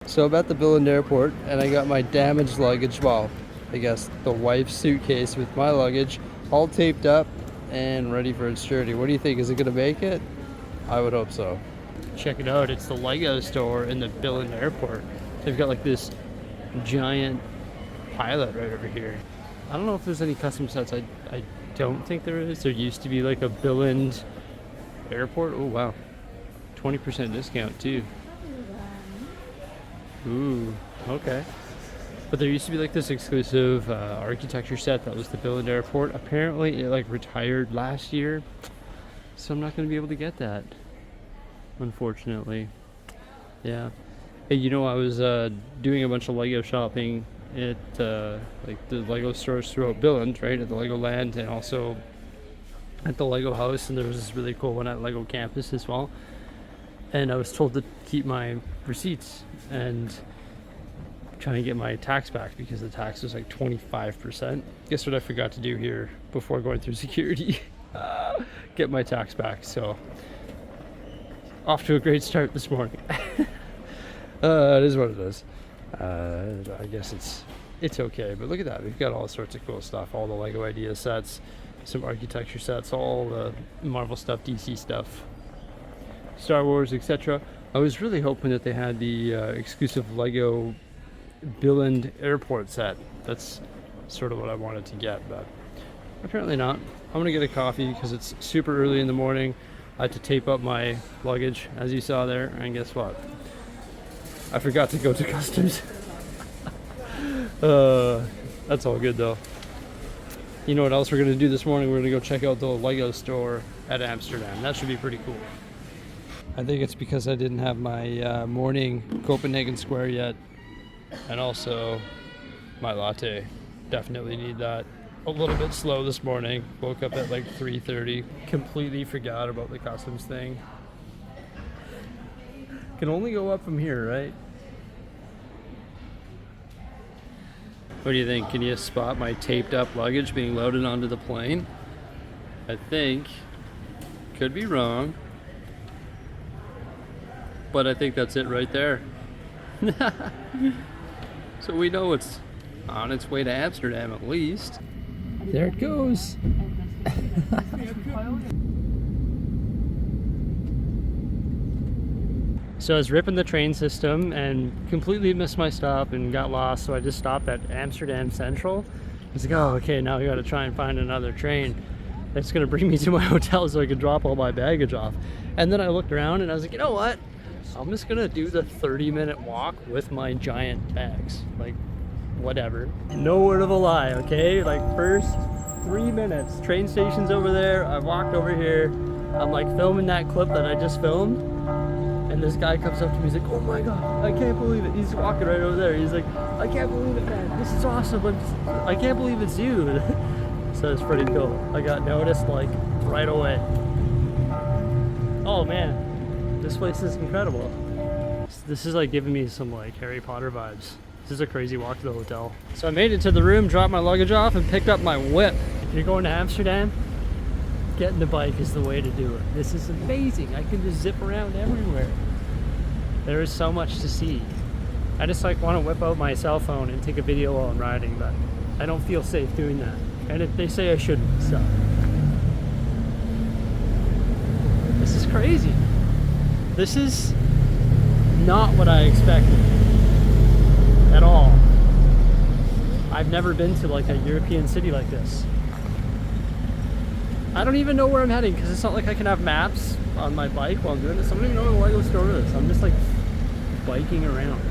So I'm at the Billund airport and I got my damaged luggage, well, I guess the wife's suitcase with my luggage all taped up and ready for its journey. What do you think? Is it gonna make it? I would hope so. Check it out, it's the Lego store in the Billund airport. They've got like this giant piolet right over here. I don't know if there's any custom sets. I don't think there is. There used to be like a Billund airport. Oh wow, 20% discount too. Ooh, okay. But there used to be like this exclusive architecture set that was the Billund airport. Apparently it like retired last year, so I'm not going to be able to get that, unfortunately. Yeah. Hey, you know, I was doing a bunch of Lego shopping at like the Lego stores throughout Billund, right, at the Lego Land and also at the Lego House, and there was this really cool one at Lego Campus as well. And I was told to keep my receipts and try and get my tax back because the tax was like 25%. Guess what I forgot to do here before going through security? Get my tax back. So off to a great start this morning. It is what it is. I guess it's okay, but look at that. We've got all sorts of cool stuff, all the Lego idea sets, some architecture sets, all the Marvel stuff, DC stuff, Star Wars, etc. I was really hoping that they had the exclusive Lego Billund airport set. That's sort of what I wanted to get, but apparently not. I'm gonna get a coffee because it's super early in the morning. I had to tape up my luggage, as you saw there, and guess what? I forgot to go to customs. That's all good though. You know what else we're gonna do this morning? We're gonna go check out the Lego store at Amsterdam. That should be pretty cool. I think it's because I didn't have my morning Copenhagen Square yet, and also my latte. Definitely need that. A little bit slow this morning. Woke up at like 3:30. Completely forgot about the customs thing. Can only go up from here, right? What do you think? Can you spot my taped up luggage being loaded onto the plane? I think. Could be wrong. But I think that's it right there. So we know it's on its way to Amsterdam at least. There it goes. So I was ripping the train system and completely missed my stop and got lost, so I just stopped at Amsterdam Central. I was like, oh, okay, now we gotta try and find another train that's gonna bring me to my hotel so I could drop all my baggage off. And then I looked around and I was like, you know what? I'm just gonna do the 30-minute walk with my giant bags. Like, whatever. No word of a lie, okay? Like, first 3 minutes, train station's over there, I walked over here, I'm like filming that clip that I just filmed, and this guy comes up to me, he's like, oh my god, I can't believe it. He's walking right over there, he's like, I can't believe it, man, this is awesome, I can't believe it's you. So it's pretty cool. I got noticed like right away. Oh man, this place is incredible. This is like giving me some like Harry Potter vibes. This is a crazy walk to the hotel. So I made it to the room, dropped my luggage off, and picked up my whip. If you're going to Amsterdam, getting the bike is the way to do it. This is amazing. I can just zip around everywhere. There is so much to see. I just like want to whip out my cell phone and take a video while I'm riding, but I don't feel safe doing that. And if they say I shouldn't, so. This is crazy. This is not what I expected at all. I've never been to like a European city like this. I don't even know where I'm heading because it's not like I can have maps on my bike while I'm doing this. I don't even know where the Lego store is. I'm just like biking around.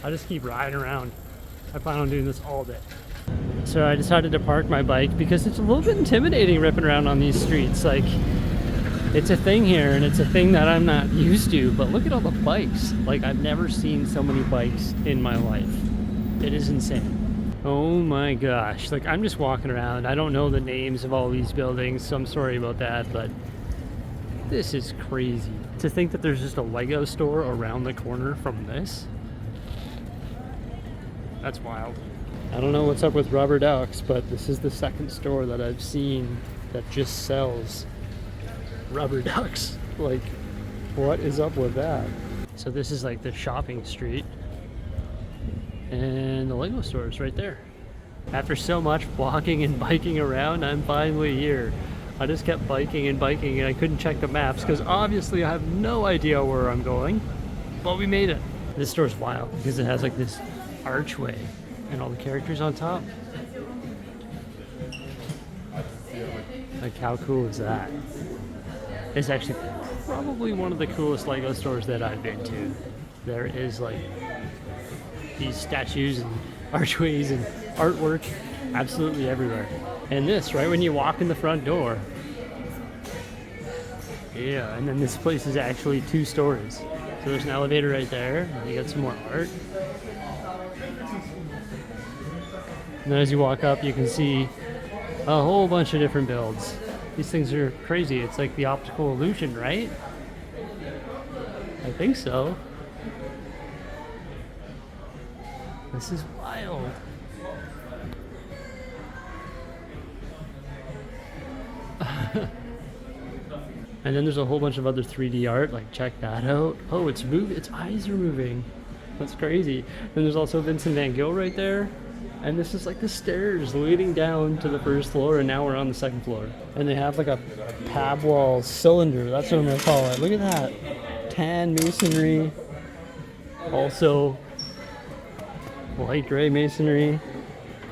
I just keep riding around. I plan on doing this all day. So I decided to park my bike because it's a little bit intimidating ripping around on these streets. Like, it's a thing here and it's a thing that I'm not used to, but look at all the bikes. Like, I've never seen so many bikes in my life. It is insane. Oh my gosh. Like, I'm just walking around. I don't know the names of all these buildings, so I'm sorry about that, but this is crazy. To think that there's just a Lego store around the corner from this. That's wild. I don't know what's up with rubber ducks, but this is the second store that I've seen that just sells rubber ducks. Like, what is up with that? So this is like the shopping street, and the Lego store is right there. After so much walking and biking around, I'm finally here. I just kept biking and biking, and I couldn't check the maps because obviously I have no idea where I'm going, but we made it. This store is wild because it has like this archway and all the characters on top. Like, how cool is that? It's actually probably one of the coolest Lego stores that I've been to. There is like these statues and archways and artwork absolutely everywhere. And this, right when you walk in the front door. Yeah, and then this place is actually 2 stories. So there's an elevator right there. You got some more art. And then as you walk up, you can see a whole bunch of different builds. These things are crazy. It's like the optical illusion, right? I think so. This is wild. And then there's a whole bunch of other 3D art, like check that out. Oh, it's moving, its eyes are moving. That's crazy. Then there's also Vincent van Gogh right there. And this is like the stairs leading down to the first floor, and now we're on the 2nd floor. And they have like a pab wall cylinder, that's what I'm gonna call it. Look at that. Tan masonry. Also light gray masonry.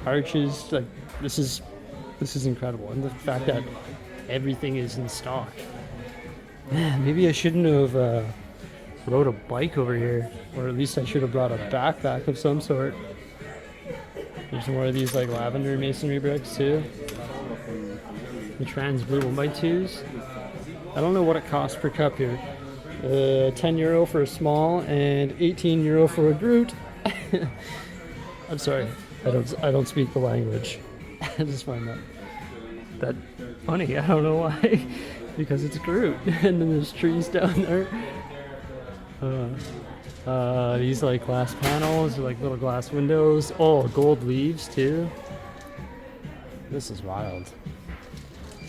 Arches, like this is incredible. And the fact that everything is in stock. Man, maybe I shouldn't have rode a bike over here, or at least I should have brought a backpack of some sort. There's more of these like lavender masonry bricks too. The trans blue 1x2s. I don't know what it costs per cup here. 10 euro for a small and 18 euro for a Groot. I'm sorry, I don't speak the language. I just find that funny. I don't know why. Because it's Groot. And then there's trees down there. These like glass panels, like little glass windows. Oh, gold leaves too. This is wild.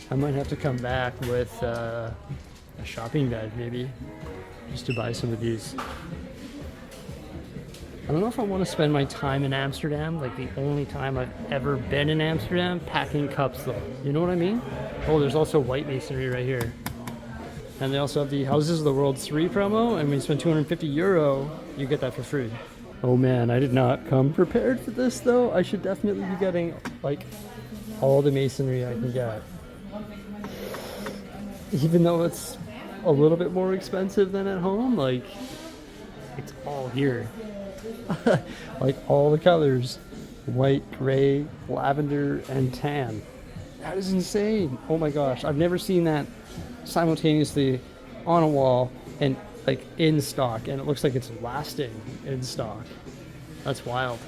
I might have to come back with a shopping bag maybe, just to buy some of these. I don't know if I want to spend my time in Amsterdam, like the only time I've ever been in Amsterdam, packing cups though. You know what I mean? Oh, there's also white masonry right here. And they also have the Houses of the World 3 promo, and when you spend 250 euro, you get that for free. Oh man, I did not come prepared for this though. I should definitely be getting like all the masonry I can get. Even though it's a little bit more expensive than at home, like it's all here. Like all the colors, white, gray, lavender, and tan. That is insane. Oh my gosh, I've never seen that simultaneously on a wall and like in stock, and it looks like it's lasting in stock. That's wild.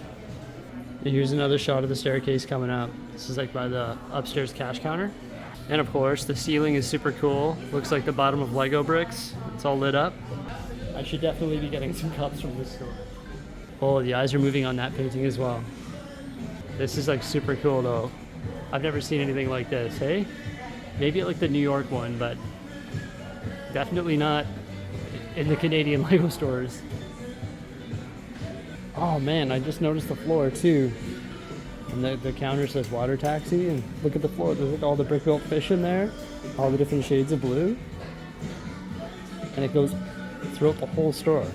And here's another shot of the staircase coming up. This is like by the upstairs cash counter. And of course the ceiling is super cool. Looks like the bottom of Lego bricks. It's all lit up. I should definitely be getting some cups from this store. Oh, the eyes are moving on that painting as well. This is like super cool though. I've never seen anything like this, hey? Maybe at like the New York one, but definitely not in the Canadian Lego stores. Oh man, I just noticed the floor too. And the counter says water taxi, and look at the floor. There's like all the brick built fish in there, all the different shades of blue. And it goes throughout the whole store.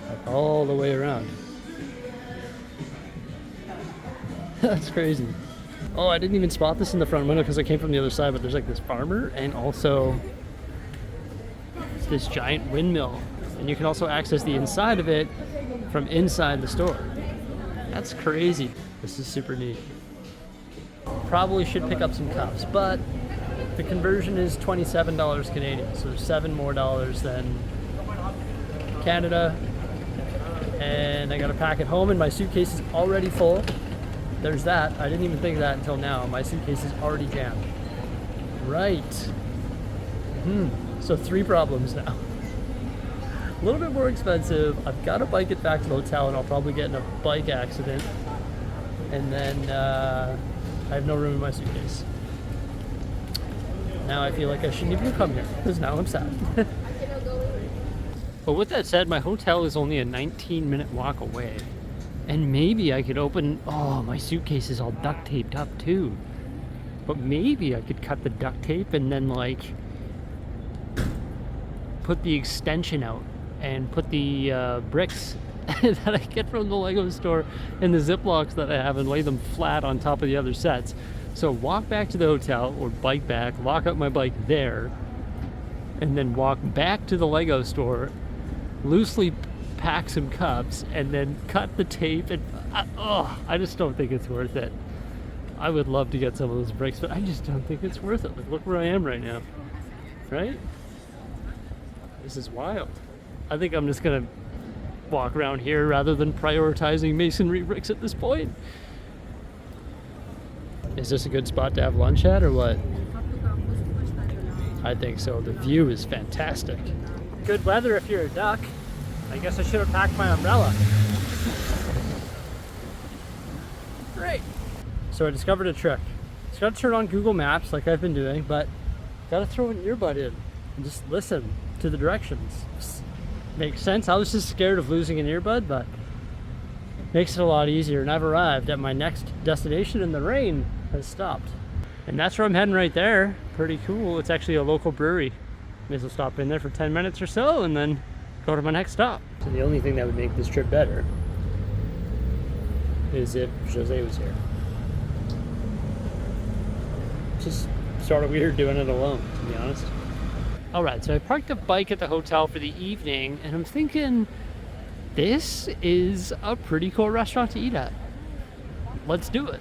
Like all the way around. That's crazy. Oh, I didn't even spot this in the front window because I came from the other side, but there's like this farmer and also this giant windmill. And you can also access the inside of it from inside the store. That's crazy. This is super neat. Probably should pick up some cups, but the conversion is $27 Canadian, so there's $7 more than Canada. And I gotta pack it home, and my suitcase is already full. There's that. I didn't even think of that until now. My suitcase is already jammed. Right. So 3 problems now. A little bit more expensive. I've got to bike it back to the hotel, and I'll probably get in a bike accident. And then I have no room in my suitcase. Now I feel like I shouldn't even come here, because now I'm sad. But with that said, my hotel is only a 19-minute walk away. And maybe I could open, oh, my suitcase is all duct taped up too. But maybe I could cut the duct tape and then like put the extension out and put the bricks that I get from the Lego store in the Ziplocs that I have and lay them flat on top of the other sets. So walk back to the hotel or bike back, lock up my bike there, and then walk back to the Lego store, loosely pack some cups, and then cut the tape. And I just don't think it's worth it. I would love to get some of those bricks, but I just don't think it's worth it. Like, look where I am right now, right? This is wild. I think I'm just gonna walk around here rather than prioritizing masonry bricks at this point. Is this a good spot to have lunch at or what? I think so. The view is fantastic. Good weather if you're a duck. I guess I should have packed my umbrella. Great. So I discovered a trick. Just gotta turn on Google Maps like I've been doing, but gotta throw an earbud in and just listen to the directions. Makes sense. I was just scared of losing an earbud, but makes it a lot easier. And I've arrived at my next destination and the rain has stopped. And that's where I'm heading right there. Pretty cool. It's actually a local brewery. May as well stop in there for 10 minutes or so and then go to my next stop. So the only thing that would make this trip better is if Jose was here. Just sort of weird doing it alone, to be honest. All right, so I parked the bike at the hotel for the evening, and I'm thinking this is a pretty cool restaurant to eat at. Let's do it.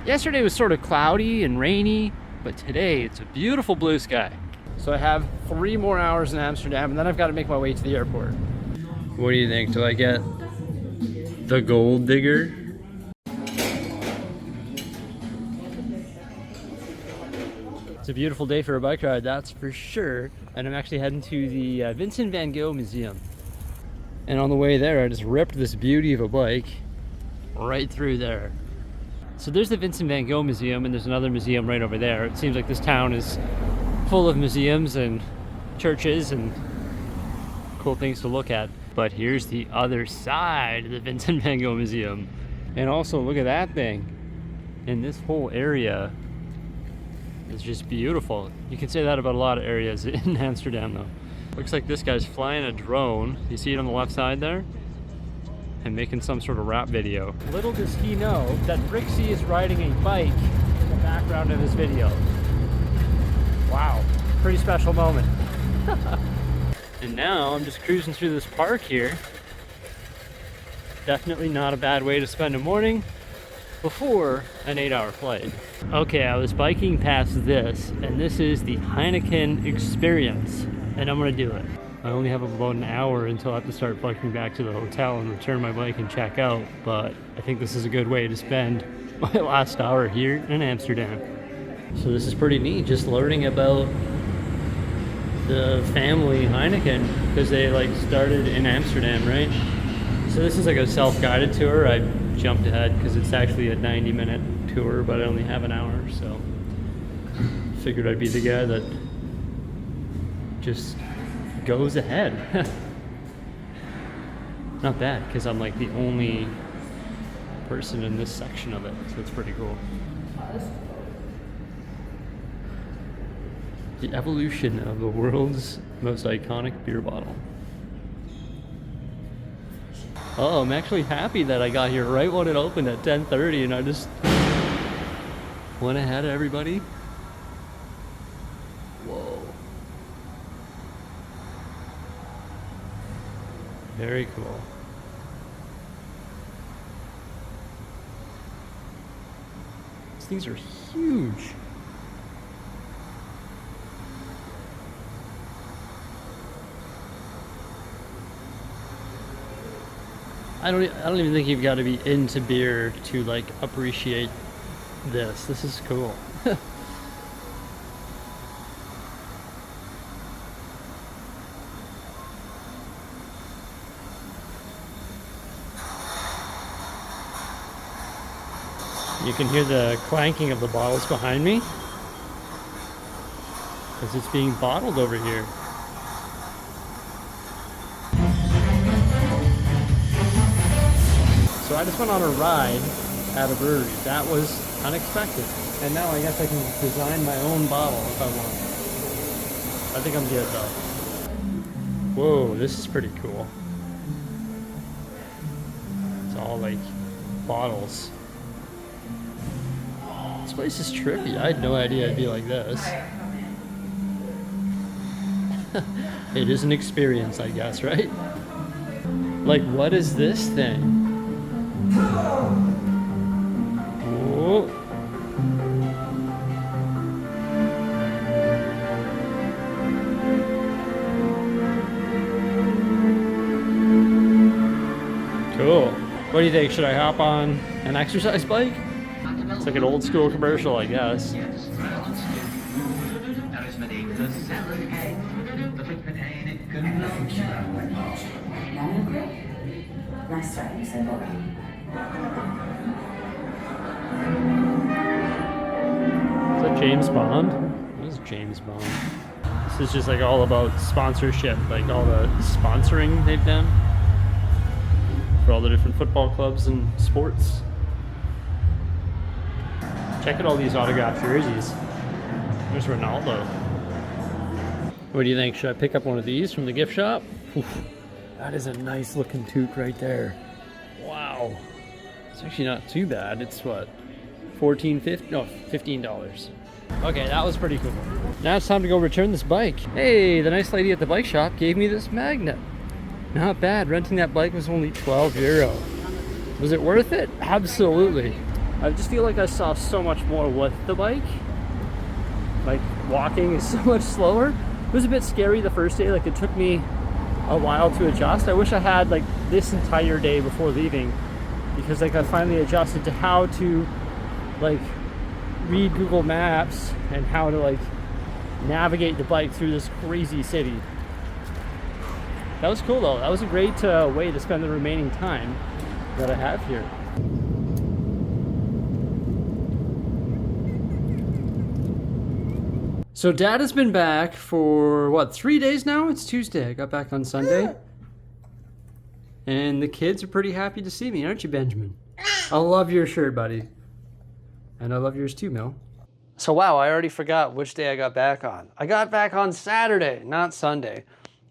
Yesterday was sort of cloudy and rainy, but today it's a beautiful blue sky. So I have 3 more hours in Amsterdam, and then I've got to make my way to the airport. What do you think? Do I get the gold digger? It's a beautiful day for a bike ride, that's for sure. And I'm actually heading to the Vincent van Gogh Museum. And on the way there, I just ripped this beauty of a bike right through there. So there's the Vincent van Gogh Museum, and there's another museum right over there. It seems like this town is full of museums and churches and cool things to look at. But here's the other side of the Vincent van Gogh Museum. And also look at that thing. And this whole area is just beautiful. You can say that about a lot of areas in Amsterdam though. Looks like this guy's flying a drone. You see it on the left side there? And making some sort of rap video. Little does he know that Bricksie is riding a bike in the background of his video. Wow, pretty special moment. And now I'm just cruising through this park here. Definitely not a bad way to spend a morning before an 8-hour flight. Okay, I was biking past this, and this is the Heineken Experience, and I'm gonna do it. I only have about an hour until I have to start biking back to the hotel and return my bike and check out, but I think this is a good way to spend my last hour here in Amsterdam. So this is pretty neat, just learning about the family Heineken, because they like started in Amsterdam, right? So this is like a self-guided tour. I jumped ahead because it's actually a 90-minute tour, but I only have an hour, so figured I'd be the guy that just goes ahead. Not bad, because I'm like the only person in this section of it, so it's pretty cool. The evolution of the world's most iconic beer bottle. Oh, I'm actually happy that I got here right when it opened at 10:30, and I just went ahead of everybody. Whoa. Very cool. These things are huge. I don't even think you've got to be into beer to like appreciate this. This is cool. You can hear the clanking of the bottles behind me because it's being bottled over here. So I just went on a ride at a brewery. That was unexpected. And now I guess I can design my own bottle if I want. I think I'm good though. Whoa, this is pretty cool. It's all like bottles. This place is trippy. I had no idea it'd be like this. It is an experience, I guess, right? Like, what is this thing? Whoa. Cool. What do you think? Should I hop on an exercise bike? It's like an old school commercial, I guess. Nice starting symbol. Is that James Bond? What is James Bond? This is just like all about sponsorship, like all the sponsoring they've done for all the different football clubs and sports. Check out all these autographed jerseys. There's Ronaldo. What do you think? Should I pick up one of these from the gift shop? Oof, that is a nice looking toque right there. Wow. It's actually not too bad. It's what? $15. Okay, that was pretty cool. Now it's time to go return this bike. Hey, the nice lady at the bike shop gave me this magnet. Not bad. Renting that bike was only €12. Was it worth it? Absolutely. I just feel like I saw so much more with the bike. Like, walking is so much slower. It was a bit scary the first day. Like, it took me a while to adjust. I wish I had like this entire day before leaving, because like I finally adjusted to how to like read Google Maps and how to like navigate the bike through this crazy city. That was cool though. That was a great way to spend the remaining time that I have here. So Dad has been back for what, 3 days now? It's Tuesday. I got back on Sunday. And the kids are pretty happy to see me, aren't you, Benjamin? I love your shirt, buddy. And I love yours too, Mel. So wow, I already forgot which day I got back on. I got back on Saturday, not Sunday.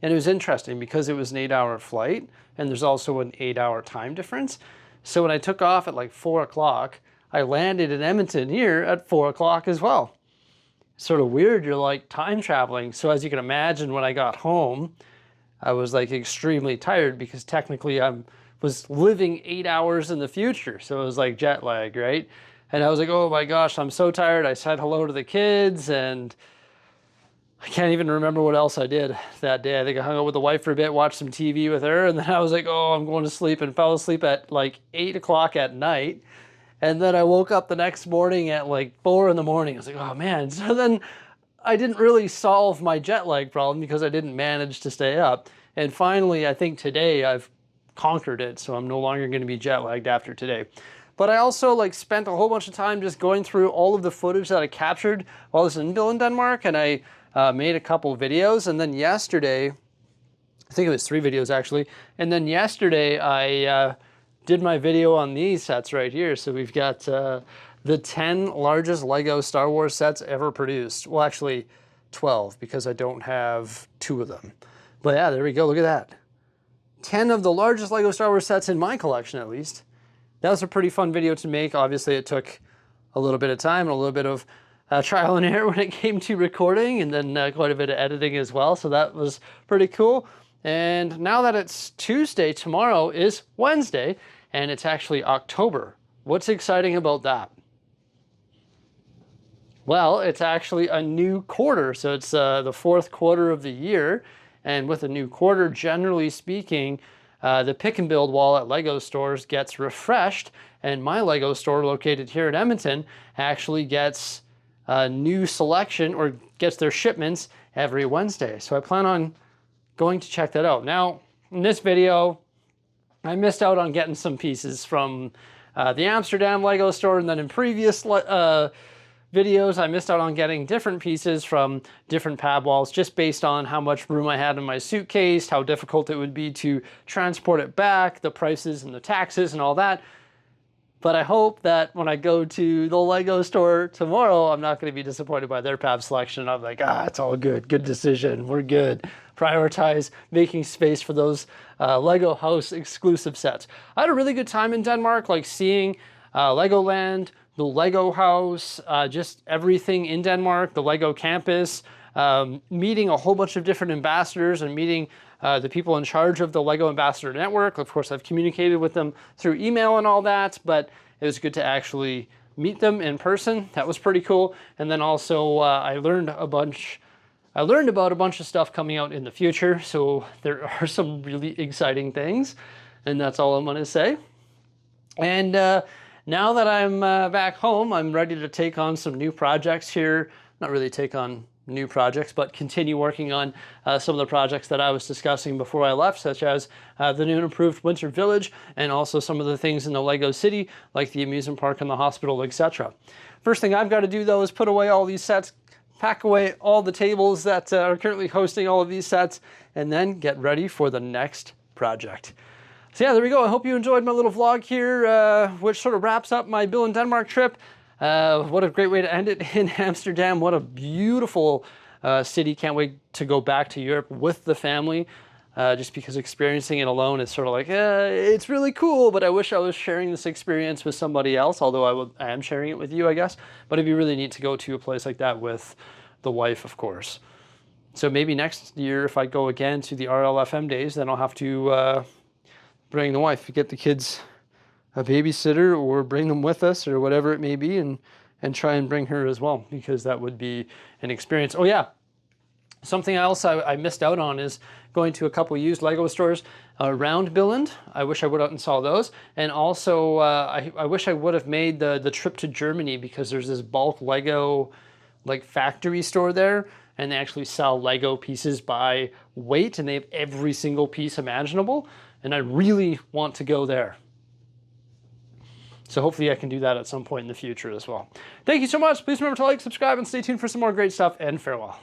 And it was interesting because it was an 8-hour flight and there's also an 8-hour time difference. So when I took off at like 4 o'clock, I landed in Edmonton here at 4 o'clock as well. Sort of weird, you're like time traveling. So as you can imagine, when I got home, I was like extremely tired because technically I was living 8 hours in the future. So it was like jet lag, right? And I was like, oh my gosh, I'm so tired. I said hello to the kids and I can't even remember what else I did that day. I think I hung out with the wife for a bit, watched some TV with her, and then I was like, oh, I'm going to sleep, and fell asleep at like 8 o'clock at night. And then I woke up the next morning at like 4 in the morning. I was like, oh man. So then I didn't really solve my jet lag problem because I didn't manage to stay up. And finally, I think today I've conquered it. So I'm no longer going to be jet lagged after today. But I also like spent a whole bunch of time just going through all of the footage that I captured while I was in Billund, Denmark. And I made a couple of videos. And then yesterday, I think it was 3 videos actually. And then yesterday I did my video on these sets right here. So we've got the 10 largest Lego Star Wars sets ever produced. Well, actually 12 because I don't have 2 of them. But yeah, there we go. Look at that. 10 of the largest Lego Star Wars sets in my collection, at least. That was a pretty fun video to make. Obviously, it took a little bit of time and a little bit of trial and error when it came to recording, and then quite a bit of editing as well. So that was pretty cool. And now that it's Tuesday, tomorrow is Wednesday, and it's actually October. What's exciting about that? Well, it's actually a new quarter. So it's the 4th quarter of the year. And with a new quarter, generally speaking, the pick and build wall at Lego stores gets refreshed. And my Lego store located here in Edmonton actually gets a new selection or gets their shipments every Wednesday. So I plan on going to check that out. Now, in this video, I missed out on getting some pieces from the Amsterdam Lego store, and then in previous videos, I missed out on getting different pieces from different pad walls just based on how much room I had in my suitcase, how difficult it would be to transport it back, the prices and the taxes and all that. But I hope that when I go to the Lego store tomorrow, I'm not going to be disappointed by their pad selection. I'm like, it's all good. Good decision. We're good. Prioritize making space for those Lego house exclusive sets. I had a really good time in Denmark, like seeing Legoland, the Lego house, just everything in Denmark, the Lego campus, meeting a whole bunch of different ambassadors and meeting the people in charge of the Lego Ambassador Network. Of course, I've communicated with them through email and all that, but it was good to actually meet them in person. That was pretty cool. And then also I learned about a bunch of stuff coming out in the future. So there are some really exciting things, and that's all I'm going to say. And now that I'm back home, I'm ready to take on some new projects here. Not really take on new projects, but continue working on some of the projects that I was discussing before I left, such as the new and improved Winter Village, and also some of the things in the Lego City, like the amusement park and the hospital, etc. First thing I've got to do, though, is put away all these sets, pack away all the tables that are currently hosting all of these sets, and then get ready for the next project. So yeah, there we go. I hope you enjoyed my little vlog here, which sort of wraps up my Billund, Denmark trip. What a great way to end it in Amsterdam. What a beautiful city. Can't wait to go back to Europe with the family, just because experiencing it alone is sort of like, it's really cool, but I wish I was sharing this experience with somebody else, although I am sharing it with you, I guess. But it'd be really neat to go to a place like that with the wife, of course. So maybe next year, if I go again to the RLFM days, then I'll have to bring the wife, get the kids a babysitter, or bring them with us, or whatever it may be, and try and bring her as well, because that would be an experience. Oh yeah, something else I missed out on is going to a couple used Lego stores around Billund. I wish I would have and saw those. And also, I wish I would have made the trip to Germany, because there's this bulk Lego like factory store there, and they actually sell Lego pieces by weight, and they have every single piece imaginable, and I really want to go there. So hopefully I can do that at some point in the future as well. Thank you so much. Please remember to like, subscribe, and stay tuned for some more great stuff, and farewell.